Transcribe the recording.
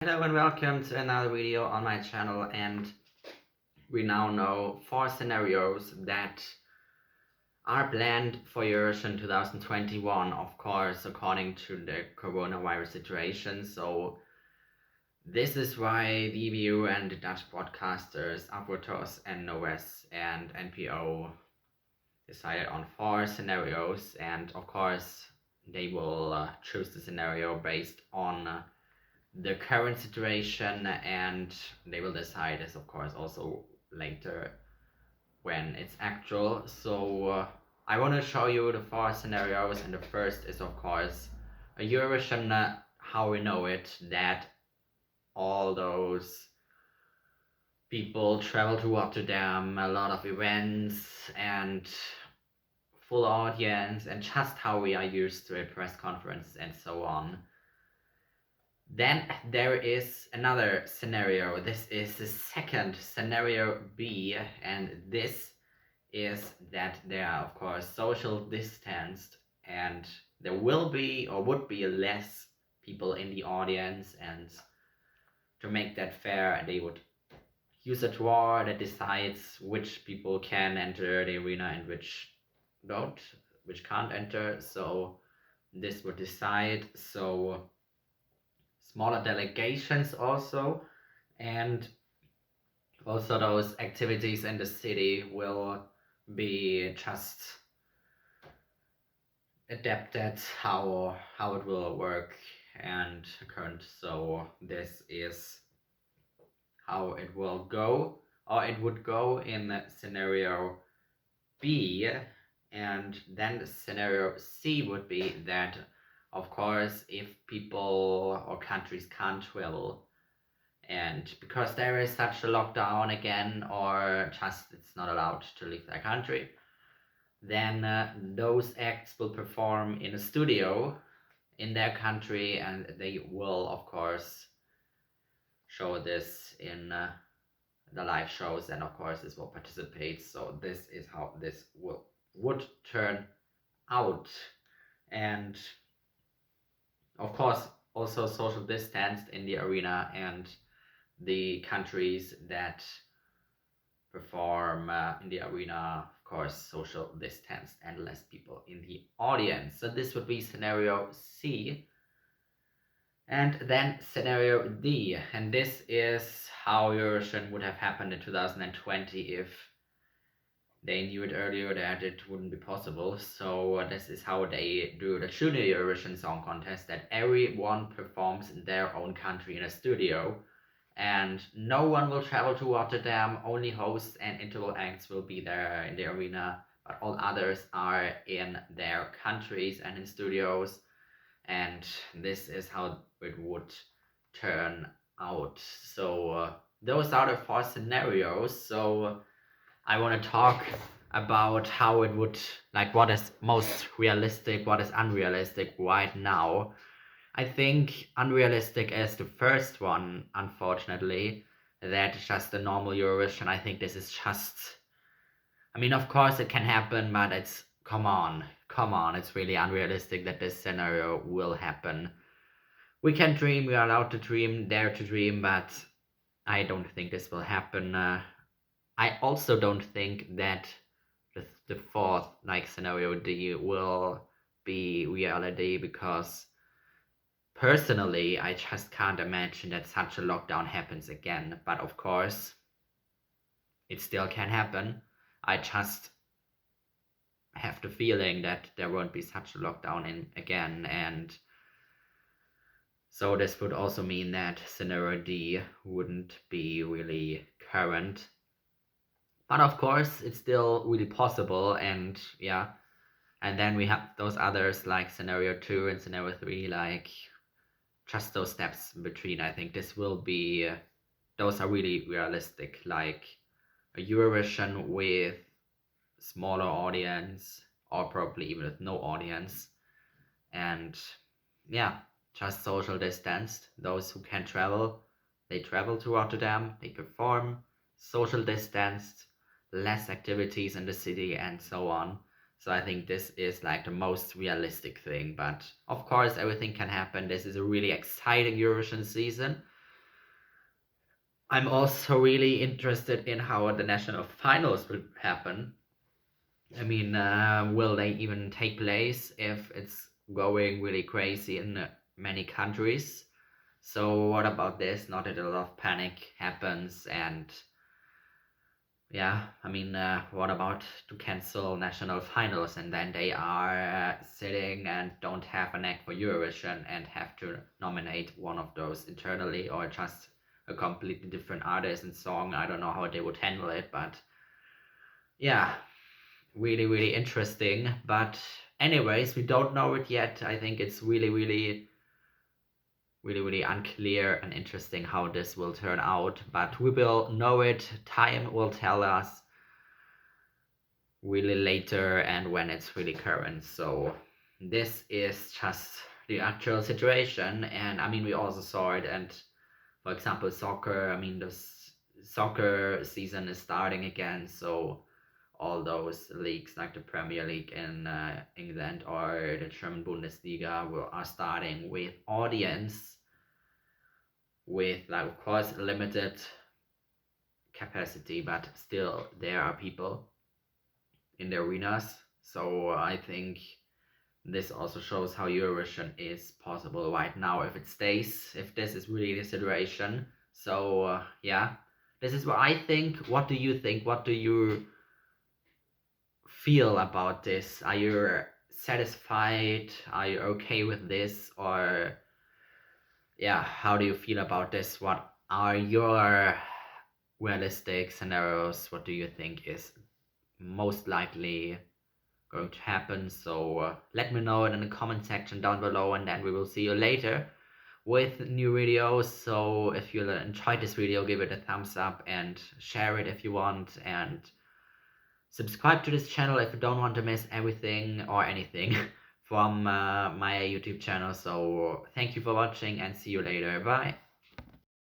Hello and welcome to another video on my channel, and we now know 4 scenarios that are planned for Eurovision 2021, of course, according to the coronavirus situation. So this is why the EBU and the Dutch broadcasters Apotos and NOS and NPO decided on 4 scenarios, and of course they will choose the scenario based on the current situation, and they will decide this of course also later when it's actual. So I want to show you the 4 scenarios, and the first is of course a Eurovision how we know it, that all those people travel to Rotterdam, a lot of events and full audience, and just how we are used to it, press conferences and so on. Then there is another scenario. This is the second scenario B, and this is that there are of course social distanced, and there will be or would be less people in the audience, and to make that fair they would use a draw that decides which people can enter the arena and which can't enter. So this would decide. So smaller delegations also, and also those activities in the city will be just adapted how it will work and current. So this is how it will go, or it would go in scenario B. And then the scenario C would be that of course if people or countries can't travel, and because there is such a lockdown again, or just it's not allowed to leave their country, then those acts will perform in a studio in their country, and they will of course show this in the live shows, and of course this will participate. So this is how this would turn out. And of course also social distanced in the arena, and the countries that perform in the arena, of course, social distanced and less people in the audience. So this would be scenario C. And then scenario D, and this is how Eurovision would have happened in 2020 if they knew it earlier that it wouldn't be possible. So this is how they do the junior Eurovision Song Contest, that everyone performs in their own country in a studio, and no one will travel to Rotterdam. Only hosts and interval acts will be there in the arena, but all others are in their countries and in studios. And this is how it would turn out. So those are the 4 scenarios. So I want to talk about how it would, like, what is most realistic, what is unrealistic right now. I think unrealistic is the first one, unfortunately. That's just a normal Eurovision. I think this is just, I mean, of course it can happen, but it's, come on, it's really unrealistic that this scenario will happen. We can dream, we are allowed to dream, dare to dream, but I don't think this will happen. I also don't think that the fourth, like, scenario D will be reality, because personally, I just can't imagine that such a lockdown happens again. But of course, it still can happen. I just have the feeling that there won't be such a lockdown again. And so this would also mean that scenario D wouldn't be really current. But of course, it's still really possible. And yeah. And then we have those others like scenario 2 and scenario 3, like just those steps in between. I think this will be, those are really realistic, like a Eurovision with smaller audience, or probably even with no audience, and yeah, just social distanced. Those who can travel, they travel to Rotterdam, they perform, social distanced, less activities in the city and so on. So I think this is like the most realistic thing. But of course everything can happen. This is a really exciting Eurovision season. I'm also really interested in how the national finals will happen. I mean, will they even take place if it's going really crazy in many countries? So what about this? Not that a lot of panic happens, and yeah, I mean, what about to cancel national finals and then they are sitting and don't have an act for Eurovision and have to nominate one of those internally or just a completely different artist and song? I don't know how they would handle it, but yeah, really, really interesting. But anyways, we don't know it yet. I think it's really, really unclear and interesting how this will turn out, but we will know it. Time will tell us really later and when it's really current. So this is just the actual situation, and I mean we also saw it. And for example, soccer, I mean soccer season is starting again, so all those leagues like the Premier League in England or the German Bundesliga are starting with audience, with like of course limited capacity, but still there are people in the arenas. So I think this also shows how Eurovision is possible right now if it stays, if this is really the situation. So yeah, this is what I think. What do you think? What do you feel about this? Are you satisfied? Are you okay with this? Or yeah, how do you feel about this? What are your realistic scenarios? What do you think is most likely going to happen? So let me know in the comment section down below, and then we will see you later with new videos. So if you enjoyed this video, give it a thumbs up and share it if you want, and subscribe to this channel if you don't want to miss everything or anything from my YouTube channel. So thank you for watching and see you later. Bye.